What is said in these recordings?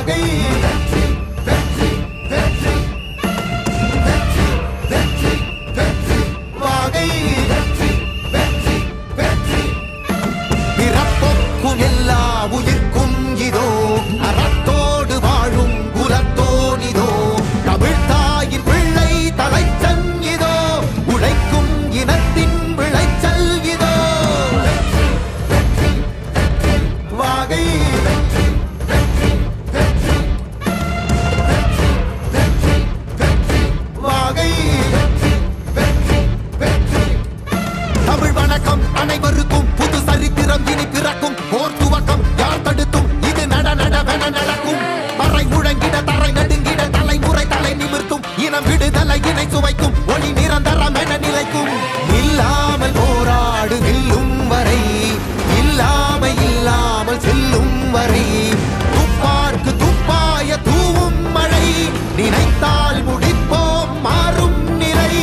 வாகை வாகை பிறப்பொக்கும் எல்லா உயிர்க்கும் இதோ அறத்தோடு வாழும் குலத்தோனிதோ தமிழ் தாயின் பிள்ளை தலைச்சன் இதோ உழைக்கும் இனத்தின் விளைச்சல் இதோ வாகை வாகை தமிழ் வணக்கம் அனைவருக்கும் புது சரித்திரம் இனி பிறக்கும் போர் துவக்கம் யார் தடுத்தும் இது நடவென நடக்கும் மறை முழங்கிட தரை நடுங்கிட தலைமுறை தலை நிமிர்த்தும் இனம் விடுதலை இணை சுவைக்கும் ஒளி நிரந்தரம் என நிலைக்கும் இல்லாமல் போராடு வெல்லும் வரை இல்லாமல் செல்லும் வரை துப்பார்க்கு துப்பாய தூவும் மழை நினைத்தால் முடிப்போம் மாறும் நிலை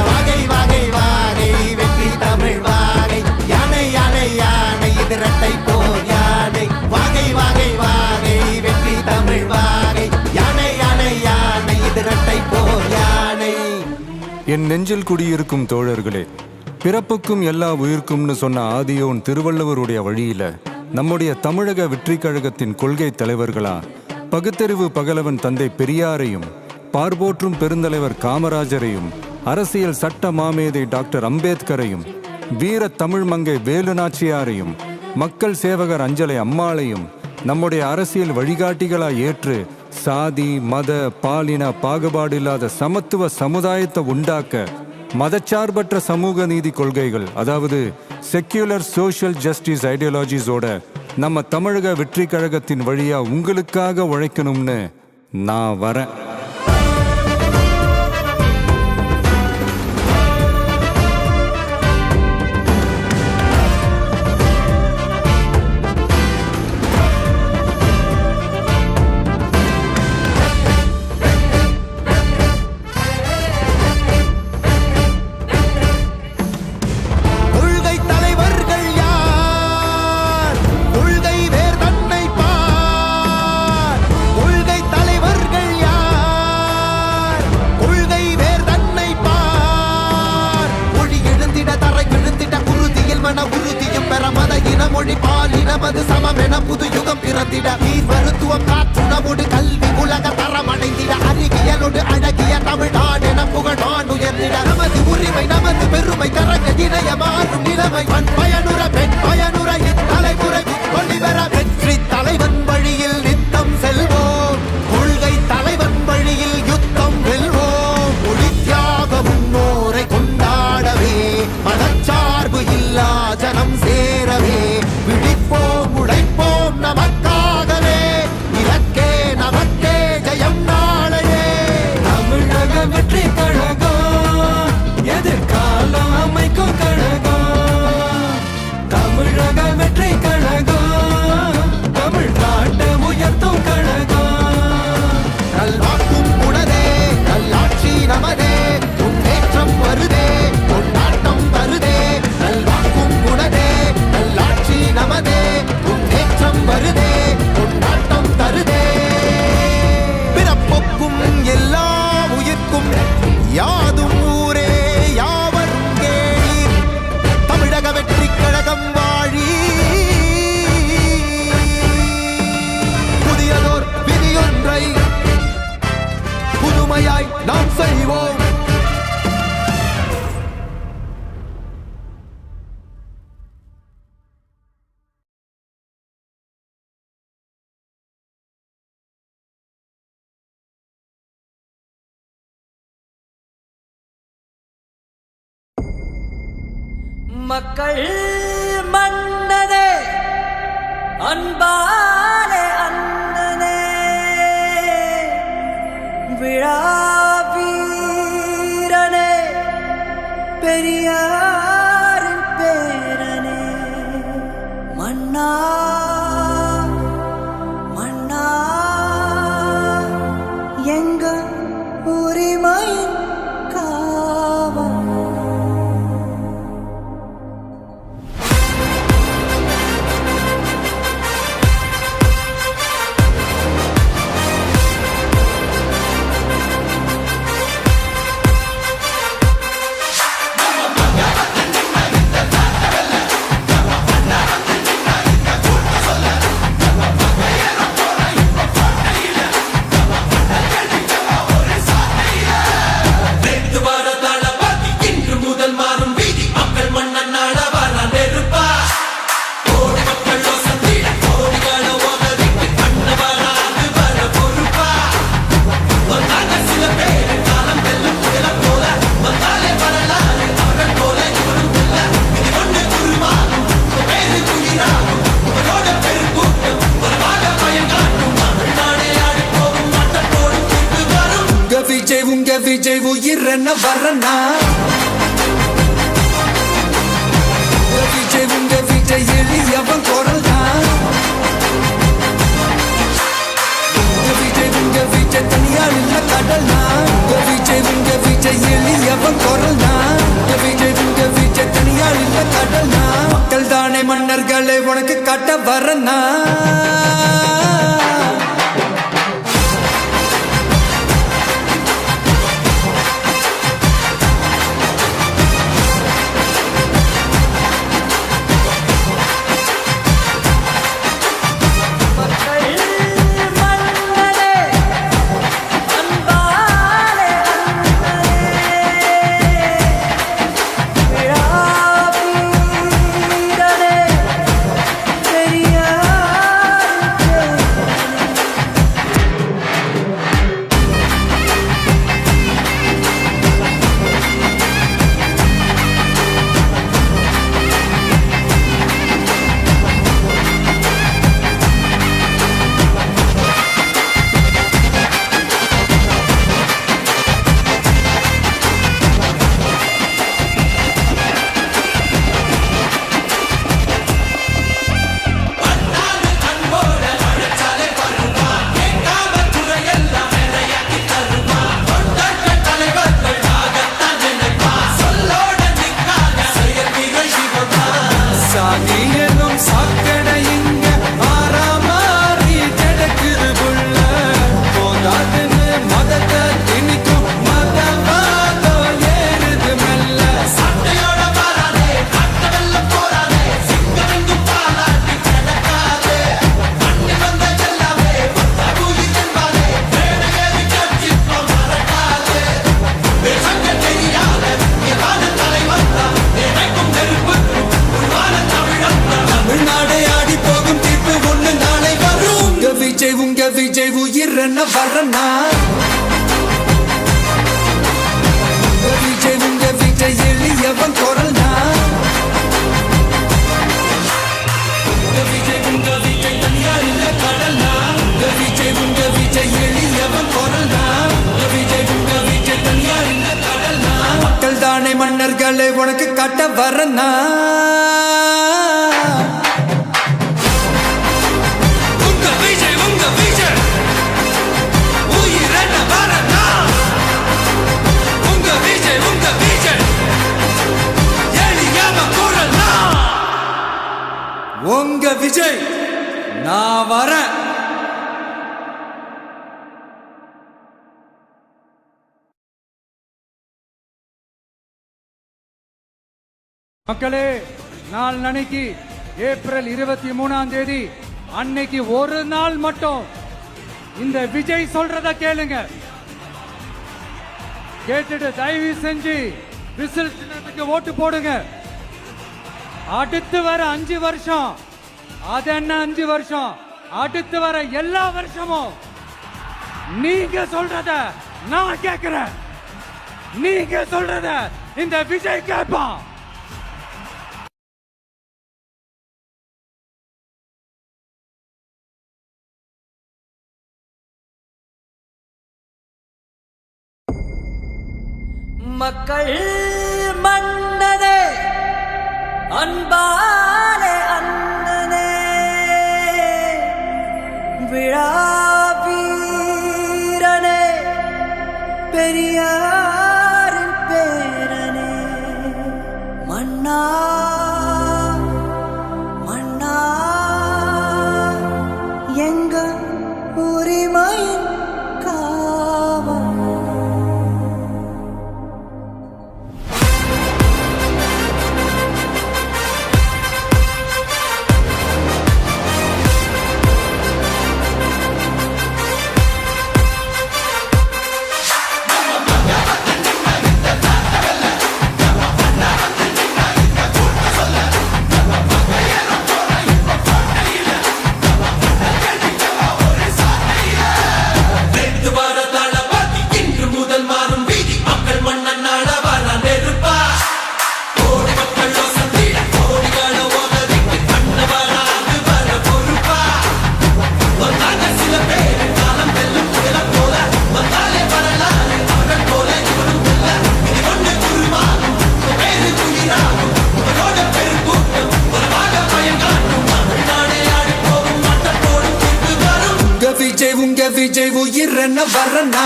வாகை வாகை வாகை வெற்றி தமிழ் வாகை யானை யானை யானை இது இரட்டை போர் யானை வாகை வாகை வாகை வெற்றி தமிழ் வாகை யானை யானை யானை இது இரட்டை போர் யானை. என் நெஞ்சில் குடியிருக்கும் தோழர்களே, பிறப்புக்கும் எல்லா உயிர்க்கும்னு சொன்ன ஆதியோன் திருவள்ளுவருடைய வழியில நம்முடைய தமிழக வெற்றி கழகத்தின் கொள்கை தலைவர்களா பகுத்தறிவு பகலவன் தந்தை பெரியாரையும் பார்போற்றும் பெருந்தலைவர் காமராஜரையும் அரசியல் சட்ட மாமேதை டாக்டர் அம்பேத்கரையும் வீர தமிழ் மங்கை வேலு நாச்சியாரையும் மக்கள் சேவகர் அஞ்சலை அம்மாளையும் நம்முடைய அரசியல் வழிகாட்டிகளா ஏற்று சாதி மத பாலின பாகுபாடு இல்லாத சமத்துவ சமுதாயத்தை உண்டாக்க மதச்சார்பற்ற சமூக நீதி கொள்கைகள், அதாவது செக்யூலர் சோஷியல் ஜஸ்டிஸ் ஐடியாலஜிஸோட நம்ம தமிழக வெற்றி கழகத்தின் வழியா உங்களுக்காக உழைக்கணும்னு நான் வரேன். மொழி பாலினமது சமமென புது யுகம் பிறந்திட நீர் மருத்துவம் காற்றுணவோடு கல்வி உலக தரமடைந்திட அறிவியலோடு அழகிய தமிழ்நாடென புகழான் உயர்ந்திட நமது உரிமை நமது பெருமை கரங்க இணைய மாறும் நிலைமை பண் பயனுற பெண் பயனுற இத்தலைமுறை கொள்ளிவர வெற்றி தலைவன் வழியில் நித்தம் செல்வோம் கொள்கை தலைவன் வழியில் யுத்தம் வெல்வோம் மொழி தியாக முன்னோரை கொண்டாடவே மதச்சார்பு இல்லா ஜனம் சேரவே விழிப்போம் உழைப்போம் நமக்காகவே இலக்கே நமக்கே ஜெயம் நாளையே. தமிழக வெற்றி கழகம் எதிர்காலம் அமைக்கும் கழகம். தமிழக வெற்றி கழகம் தமிழ்நாட்டை உயர்த்தும் கழகம். நல்வாக்கும் உனதே நல்லாட்சி நமதே முன்னேற்றம் வருதே கொண்டாட்டம் வருதே. நல்வாக்கும் உனதே நல்லாட்சி நமதே முன்னேற்றம் வருதே கொண்டாட்டம் தருதே. பிறப்புக்கும் எல்லா உயிர்க்கும் யாதும் ஊரே யாவரும் கேளீர் தமிழக வெற்றி கழகம் வாழி. புதியதோர் விதியொன்றை புதுமையாய் நாம் செய்வோம். மக்கள் மன்னனே அன்பாலே அண்ணனே விழா வீரனே பெரியாரின் பேரனே மன்னா மன்னா எங்க உரிமையின் காவல். விஜய் உயிர் என்ன வரனா விஜய் உங்க விஜய் எளியவன் குரல் தான் விஜய் உங்க விஜய் தனியார் இல்ல கடல் தான் விஜய் உங்க விஜய் எளியவன் குரல் தான் விஜய் உங்க விஜய் தனியார் இல்ல கடல் தான் மக்கள் தானே மன்னர்களை உனக்கு காட்ட வரனா விஜய் உயிர் என்ன வரனா விஜய் உங்க விஜய் எளியவன் குரல் தான் விஜய் உங்க விஜய் தனியார் இல்ல கடல் தான் விஜய் உங்க விஜய் எளியவன் குரல் தான் விஜய் உங்க விஜய் தனியார் இல்ல கடல் தான் மக்கள் தானே மன்னர்களை உனக்கு காட்ட வரனா உங்க விஜய் நான் வரேன் மக்களே நாள் அன்னைக்கு ஏப்ரல் 23 அன்னைக்கு ஒரு நாள் மட்டும் இந்த விஜய் சொல்றத கேளுங்க கேட்டுட்டு தயவு செஞ்சு விசில் சின்னத்துக்கு ஓட்டு போடுங்க அடுத்து வர 5 வருஷம் அது என்ன 5 வருஷம் அடுத்து வர எல்லா வருஷமும் நீங்க சொல்றத நான் கேட்கிறேன் நீங்க சொல்றத இந்த விஜய் கேட்பான் மக்கள் மன்னனே அன்பாலே அண்ணனே விழா வீரனே பெரியாரின் பேரனே மன்னா மன்னா எங்க உரிமையின் காவல் விஜய் உயிர் என்ன வரனா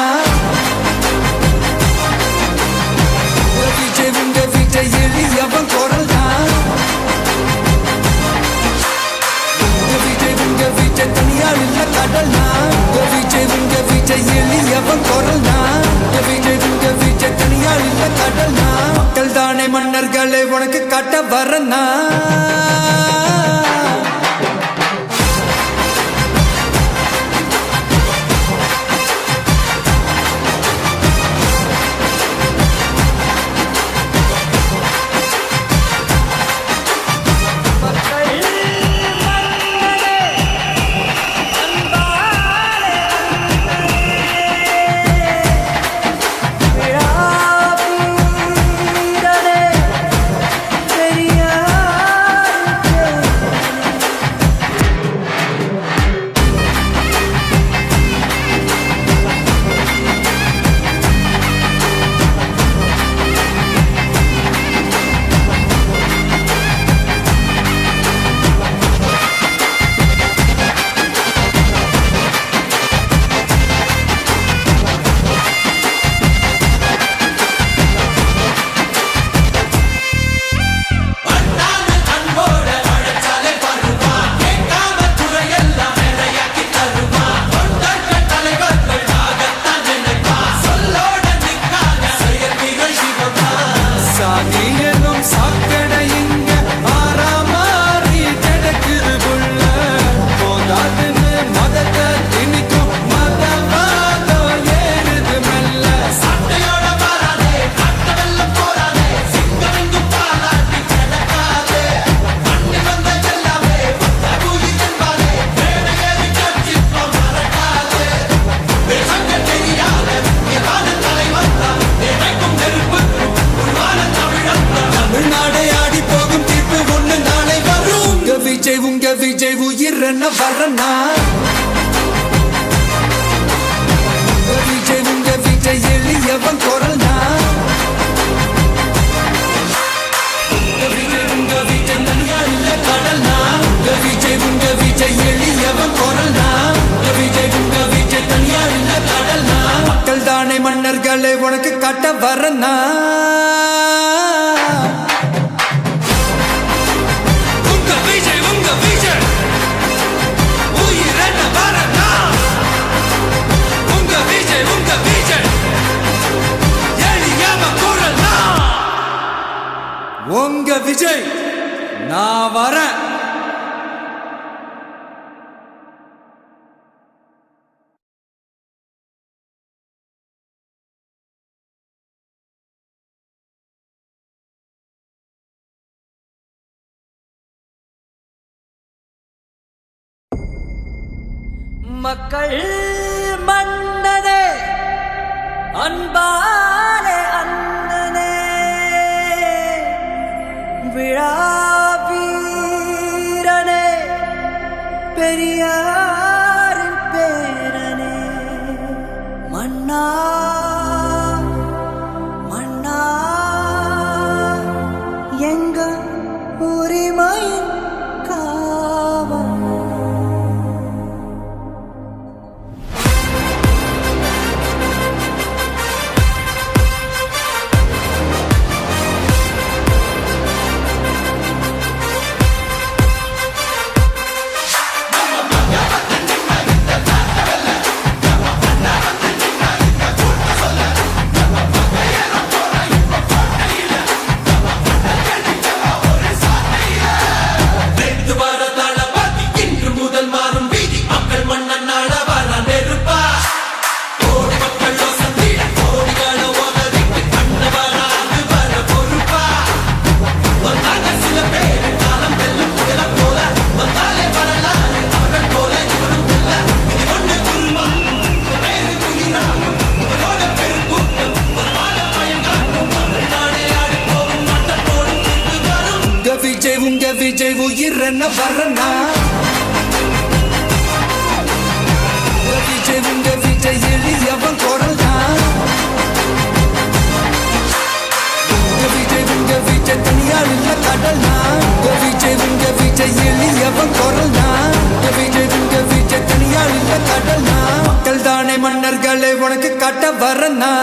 விஜய் உங்க விஜய் எளியவன் குரல் தான் விஜய் உங்க விஜய் தனியால் இல்ல கடல் தான் விஜய் உங்க விஜய் எளியவன் குரல் தான் விஜய் உங்க விஜய் தனியால் இல்ல கடல் தான் மக்கள் தானே மன்னர்களை உனக்கு காட்ட வரனா விஜய் உயிர் என்ன வரனா விஜய் உங்க விஜய் எளியவன் குரல் தான் விஜய் உங்க விஜய் தனியால் இல்ல கடல் தான் விஜய் உங்க விஜய் எளியவன் குரல் தான் விஜய் உங்க விஜய் தனியால் இல்ல கடல் தான் மக்கள் தானே மன்னர்களை உனக்கு காட்ட வரனா உங்க விஜய் நான் வரேன் மக்கள் மன்னனே அன்பாலே அண்ணனே விழா வீரனே பெரியாரின் பேரனே மன்னா மன்னா எங்கள் உரிமையின் காவல் விஜய் உயிர் என்ன வரனா விஜய் உங்க விஜய் எளியவன் குரல் தான் விஜய் உங்க விஜய் தனியால் இல்ல கடல் தான் விஜய் உங்க விஜய் எளியவன் குரல் தான் விஜய் உங்க விஜய் தனியால் இல்ல கடல் தான் மக்கள் உனக்கு காட்ட வரனா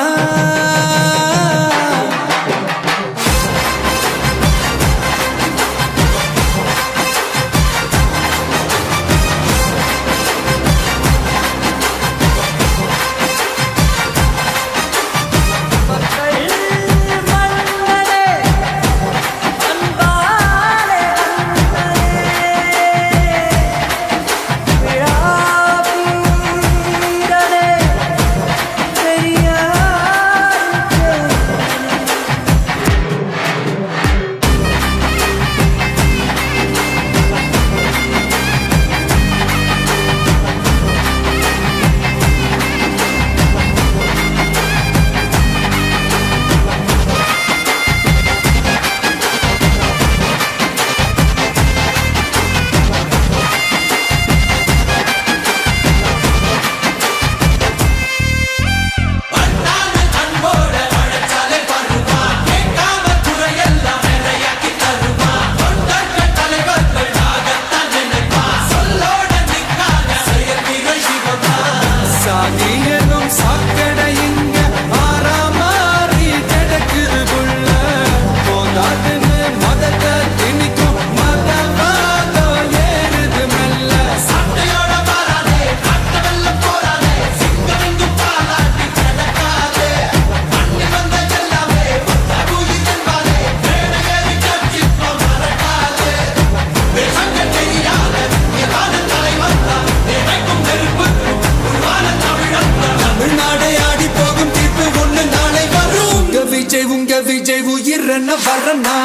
விஜய் உயிரன வரனா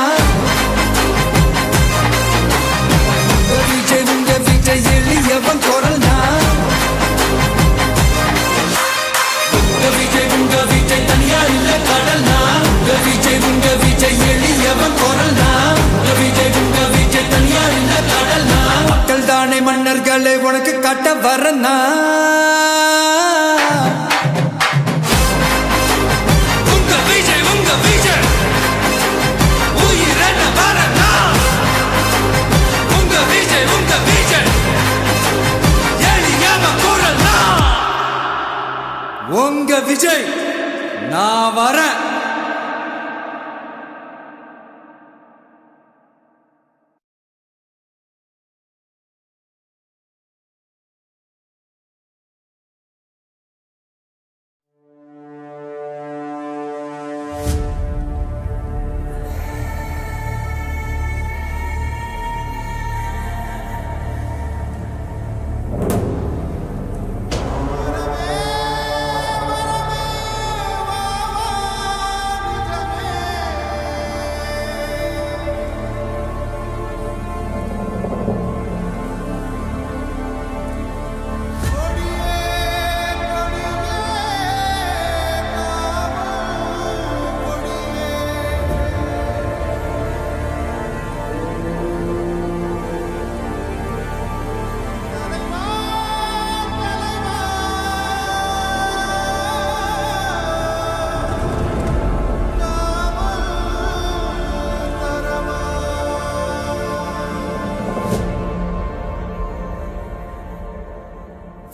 விஜய் எளியவன் குரல்னா விஜய் தனியா இல்ல கடல்னா விஜய் எளியவன் குரல்னா விஜய் தனியா இல்ல கடல்னா மக்கள் தானே மன்னர்களை உனக்கு காட்ட வரனா உங்க விஜய் நான் வரேன்.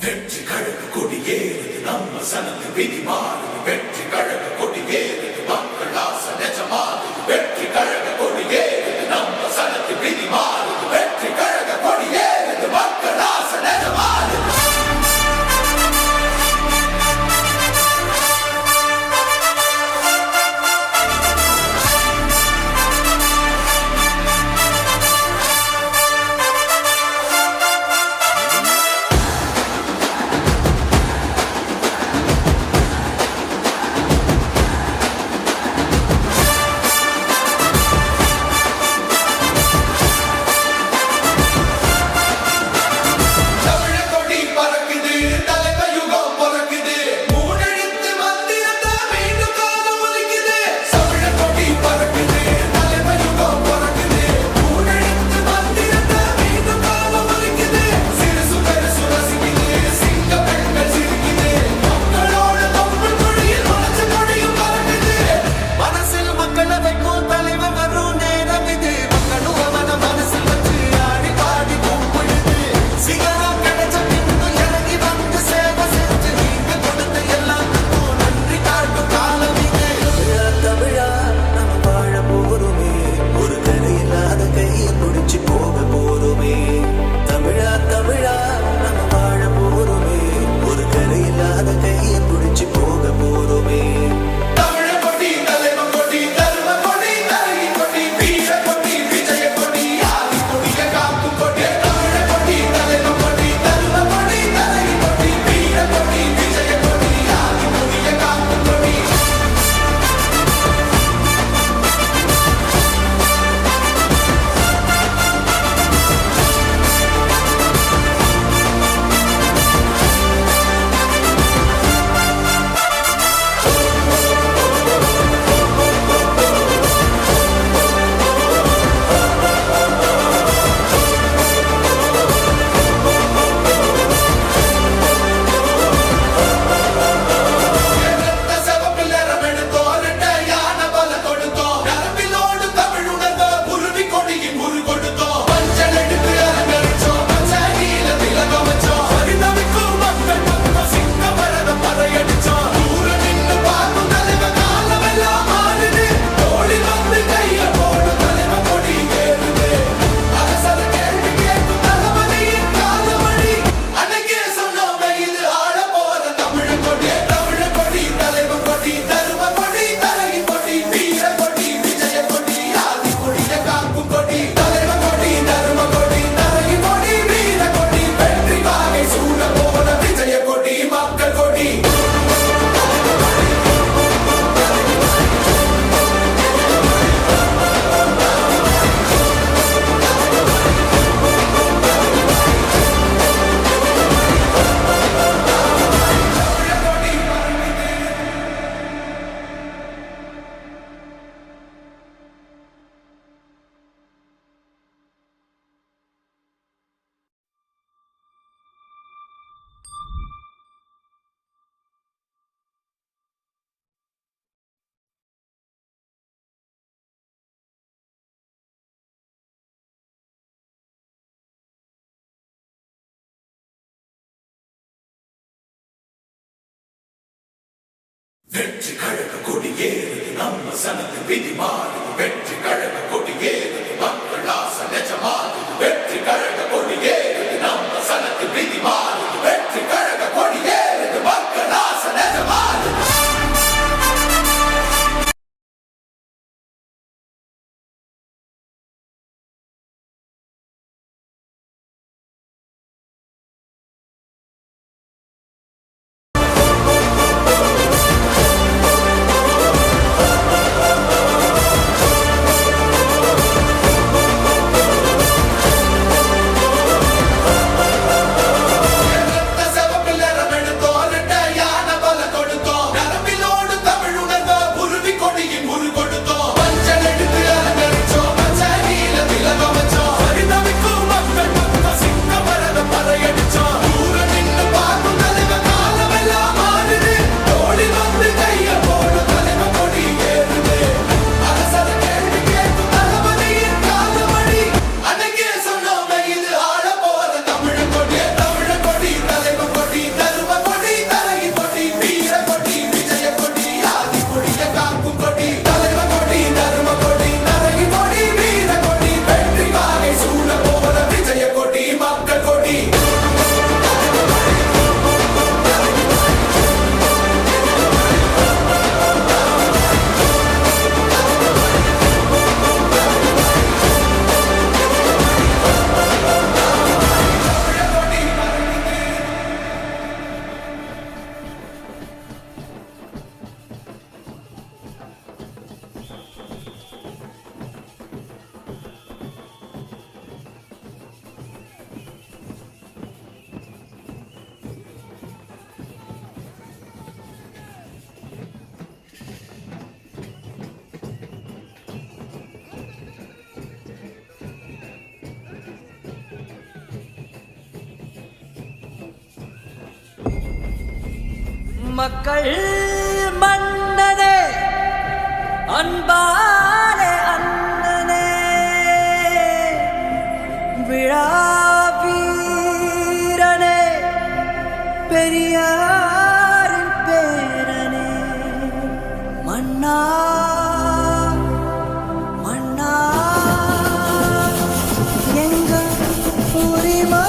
வெற்றி கழக கொடியேறுது நம்ம சனத்து விதி மாறுது வெற்றி கழக கொடியேறுது மக்கள் ஆசை நிஜமாறுது வெற்றி கழக கொடியேறுது நம்ம சனத்து விதி மாறுது வெற்றி கழக கொடியேறுது மக்கள் ஆசை நிஜமாறுது வெற்றி கழக கொடியேறுது நம்ம சனத்து விதி மாறுது வெற்றி கழக கொடியேறுது மக்கள் ஆசை நிஜமாகுது வெற்றி கழக கொடியேறுது நம்ம சனத்து விதி மாறுது வெற்றி கழக கொடியேறுது மக்கள் ஆசை நிஜமாகுது மக்கள் மன்னனே அன்பாலே அண்ணனே விழா வீரனே பெரியாரின் பேரனே மன்னா மன்னா எங்கள் உரிமை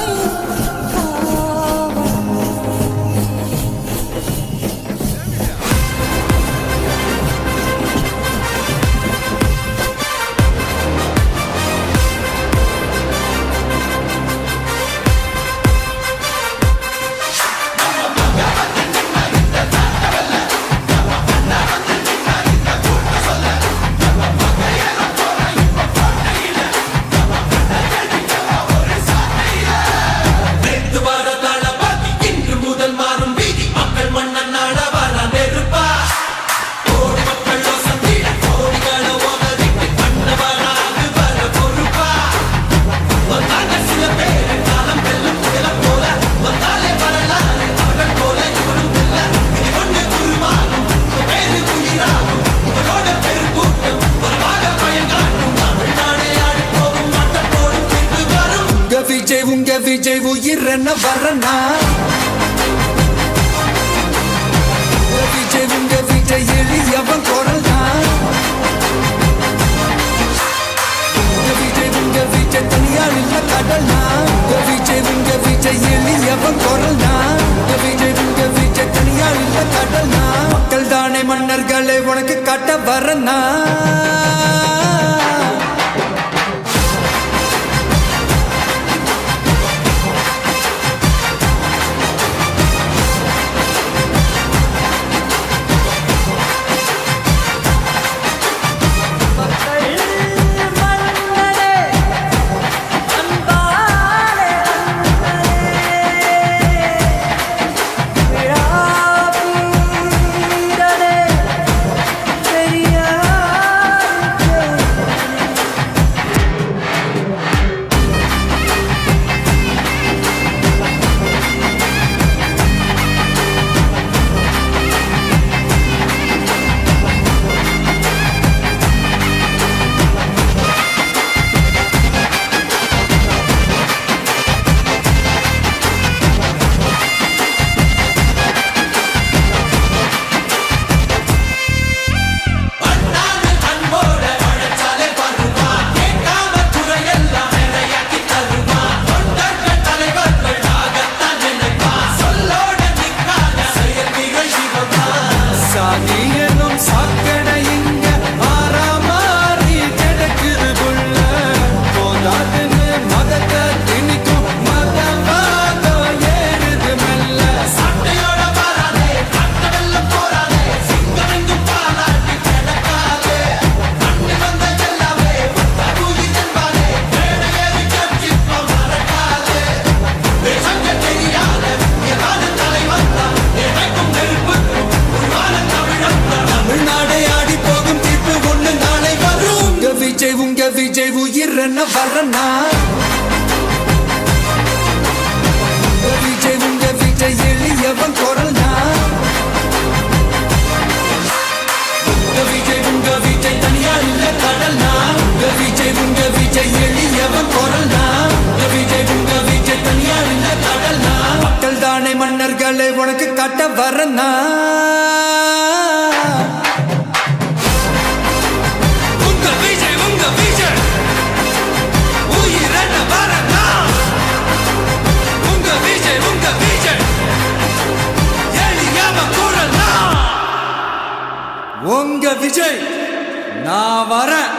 விஜய் உயிர் என்ன வரனா விஜய் எளியவன் குரல்னா விஜய் தனியார் இல்ல கடல்னா விஜய் எளியவன் குரல்னா விஜய் தனியார் இல்ல கடல்னா மக்கள் தானே மன்னர்களே உனக்கு காட்ட வரனா பெரியார் வரனா உங்க விஜய் எளியவன் குரல்னா உங்க விஜய் தனியா இல்ல கடல்னா உங்க விஜய் எளியவன் குரல்னா உங்க விஜய் தனியா இல்ல கடல்னா மக்கள் தானே மன்னர்களை உனக்கு காட்ட வரனா உங்க விஜய் உயிரென வரனா உங்க விஜய் எளியவன் குரல்னா உங்க விஜய் நான் வரேன்